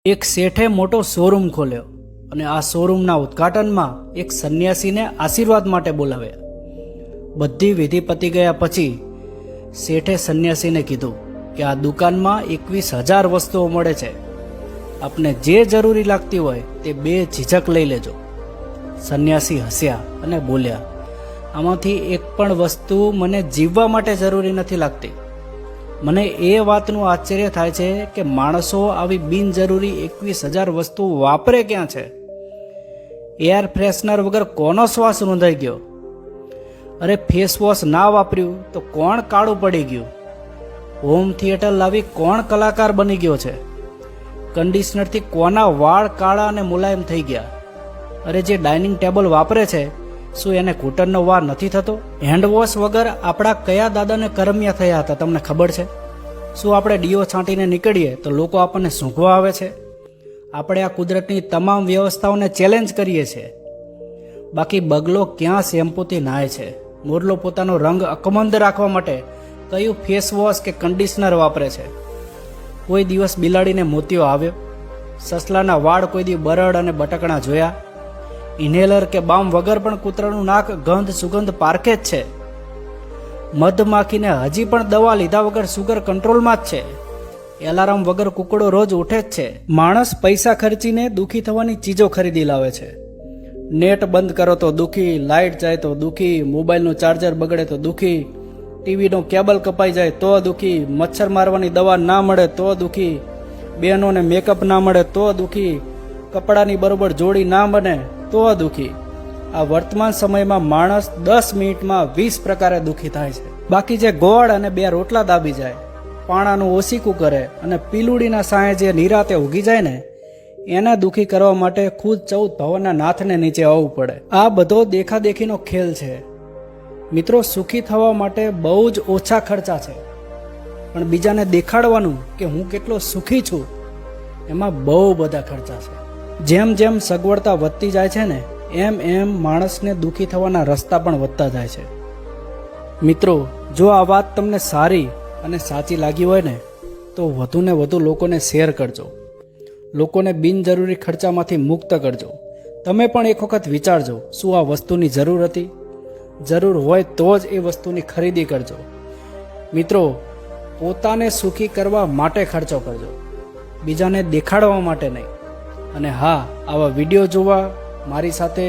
એક શેઠે મોટો શોરૂમ ખોલ્યો અને આ શોરૂમના ઉદ્ઘાટનમાં એક સંન્યાસીને આશીર્વાદ માટે બોલાવ્યા. બધી વિધિ પતી ગયા પછી શેઠે સંન્યાસીને કીધું કે આ દુકાનમાં 21,000 વસ્તુઓ મળે છે. આપને જે જરૂરી લાગતી હોય તે બે ઝીઝક લઈ લેજો. સંન્યાસી હસ્યા અને બોલ્યા, આમાંથી એક પણ વસ્તુ મને જીવવા માટે જરૂરી નથી લાગતી. મને એ વાતનું આશ્ચર્ય થાય છે કે માણસો આવી બિનજરૂરી 21,000 વસ્તુઓ વાપરે ક્યાં છે? એર ફ્રેશનર વગર કોનો શ્વાસ રૂંધાઈ ગયો? અરે ફેસ વોશ ના વાપર્યું તો કોણ કાળું પડી ગયું? હોમ થિયેટર લાવી કોણ કલાકાર બની ગયો છે? કન્ડિશનરથી કોના વાળ કાળા અને મુલાયમ થઈ ગયા? અરે જે ડાઇનિંગ ટેબલ વાપરે છે શું એને ઘૂંટણનો વાર નથી થતો? હેન્ડવોશ વગર આપણા કયા દાદાને કરમિયા થયા હતા તમને ખબર છે? શું આપણે ડીઓ છાંટીને નીકળીએ તો લોકો આપણને સૂંઘવા આવે છે? આપણે આ કુદરતની તમામ વ્યવસ્થાઓને ચેલેન્જ કરીએ છીએ. બાકી બગલો ક્યાં શેમ્પૂથી નાય છે? મોરલો પોતાનો રંગ અકબંધ રાખવા માટે કયું ફેસ વોશ કે કન્ડિશનર વાપરે છે? કોઈ દિવસ બિલાડીને મોતિયો આવ્યો? સસલાના વાળ કોઈ દી બરડ અને બટકણા જોયા? ઇન્હેલર કે બામ વગર પણ કૂતરાનું નાક ગંધ સુગંધ પારખે જ છે. મધમાખીને હજી પણ દવા લીધા વગર સુગર કંટ્રોલમાં જ છે. એલાર્મ વગર કુકડો રોજ ઉઠે જ છે. માણસ પૈસા ખર્ચીને દુઃખી થવાની ચીજો ખરીદી લાવે છે. નેટ બંધ કરો તો દુઃખી, લાઇટ જાય તો દુઃખી, મોબાઈલનું ચાર્જર બગડે તો દુઃખી, ટીવીનો કેબલ કપાઈ જાય તો દુઃખી, મચ્છર મારવાની દવા ના મળે તો દુઃખી, બહેનોને મેકઅપ ના મળે તો દુઃખી, કપડાની બરોબર જોડી ના બને તો દુઃખી. આ વર્તમાન સમયમાં માણસ 10 મિનિટમાં 20 પ્રકારે દુઃખી થાય છે. બાકી જે ગોળ અને 2 રોટલા દાબી જાય, પાણાનું ઓસીકું કરે અને પીલુડીના સાંયે જે નિરાતે ઉગી જાય ને એને દુઃખી કરવા માટે ખુદ 14 ભવનના નાથને નીચે આવવું પડે. આ બધો દેખાદેખીનો ખેલ છે મિત્રો. સુખી થવા માટે બહુ જ ઓછા ખર્ચા છે, પણ બીજાને દેખાડવાનું કે હું કેટલો સુખી છું એમાં બહુ બધા ખર્ચા છે. જેમ જેમ સગવડતા વધતી જાય છે ને એમ એમ માણસને દુઃખી થવાના રસ્તા પણ વધતા જાય છે. મિત્રો, જો આ વાત તમને સારી અને સાચી લાગી હોય ને તો વધુને વધુ લોકોને શેર કરજો. લોકોને બિનજરૂરી ખર્ચામાંથી મુક્ત કરજો. તમે પણ એક વખત વિચારજો, શું આ વસ્તુની જરૂર હતી? જરૂર હોય તો જ એ વસ્તુની ખરીદી કરજો. મિત્રો, પોતાને સુખી કરવા માટે ખર્ચો કરજો, બીજાને દેખાડવા માટે નહીં. અને હા, આવા વિડીયો જોવા મારી સાથે